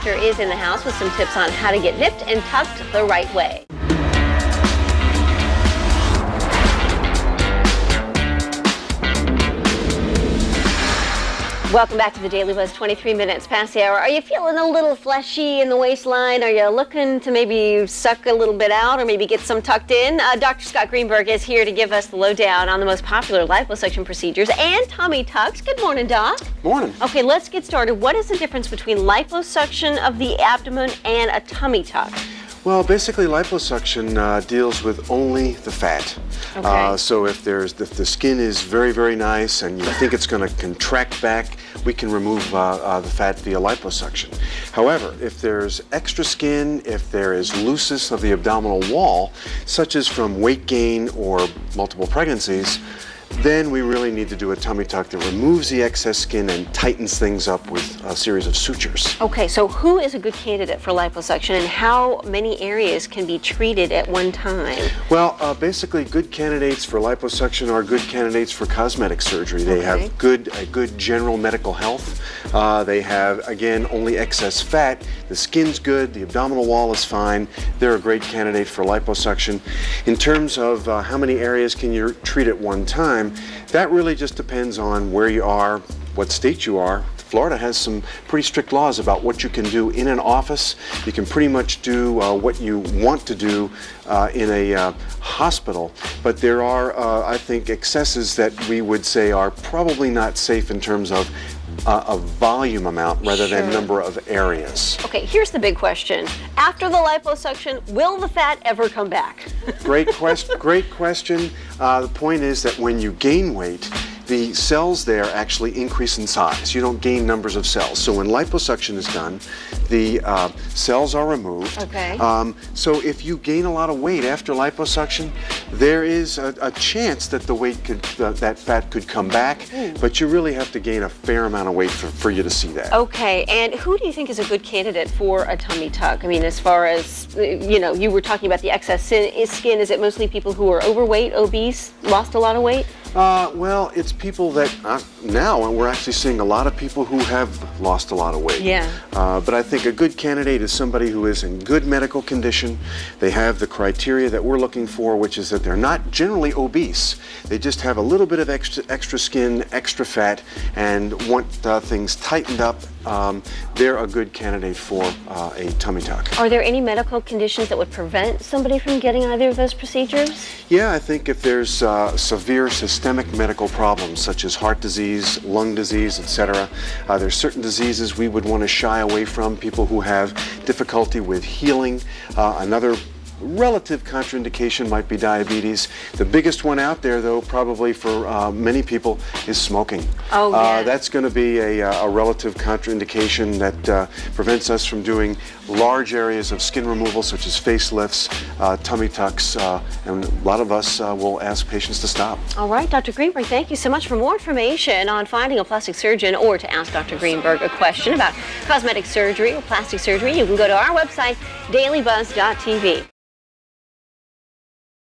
doctor is in the house with some tips on how to get nipped and tucked the right way. Welcome back to the Daily Buzz, 23 minutes past the hour. Are you feeling a little fleshy in the waistline? Are you looking to maybe suck a little bit out or maybe get some tucked in? Dr. Scott Greenberg is here to give us the lowdown on the most popular liposuction procedures and tummy tucks. Good morning, Doc. Morning. Okay, let's get started. What is the difference between liposuction of the abdomen and a tummy tuck? Well, basically liposuction deals with only the fat. Okay. So if the skin is very, very nice and you think it's going to contract back, we can remove the fat via liposuction. However, if there's extra skin, if there is looseness of the abdominal wall, such as from weight gain or multiple pregnancies, then we really need to do a tummy tuck that removes the excess skin and tightens things up with a series of sutures. Okay, so who is a good candidate for liposuction and how many areas can be treated at one time? Well, basically good candidates for liposuction are good candidates for cosmetic surgery. They have a good general medical health. They have, again, only excess fat. The skin's good, the abdominal wall is fine. They're a great candidate for liposuction. In terms of how many areas can you treat at one time, that really just depends on where you are, what state you are. Florida has some pretty strict laws about what you can do in an office. You can pretty much do what you want to do in a hospital, but there are, I think, excesses that we would say are probably not safe in terms of a volume amount rather than number of areas. Okay, here's the big question. After the liposuction, will the fat ever come back? Great question. Great question. The point is that when you gain weight, the cells there actually increase in size. You don't gain numbers of cells. So when liposuction is done, the cells are removed. Okay. So if you gain a lot of weight after liposuction, there is a chance that the weight could, that fat could come back, but you really have to gain a fair amount of weight for you to see that. Okay, and who do you think is a good candidate for a tummy tuck? I mean, as far as, you know, you were talking about the excess skin. Is it mostly people who are overweight, obese, lost a lot of weight? Well, it's people that now we're actually seeing a lot of people who have lost a lot of weight. Yeah. But I think a good candidate is somebody who is in good medical condition. They have the criteria that we're looking for, which is that they're not generally obese. They just have a little bit of extra skin, extra fat, and want things tightened up. They're a good candidate for a tummy tuck. Are there any medical conditions that would prevent somebody from getting either of those procedures? Yeah, I think if there's severe systemic medical problems such as heart disease, lung disease, etc., there's certain diseases we would want to shy away from, people who have difficulty with healing. Another relative contraindication might be diabetes. The biggest one out there, though, probably for many people, is smoking. Oh, yeah. That's going to be a relative contraindication that prevents us from doing large areas of skin removal, such as facelifts, tummy tucks, and a lot of us will ask patients to stop. All right, Dr. Greenberg, thank you so much. For more information on finding a plastic surgeon or to ask Dr. Greenberg a question about cosmetic surgery or plastic surgery, you can go to our website, dailybuzz.tv.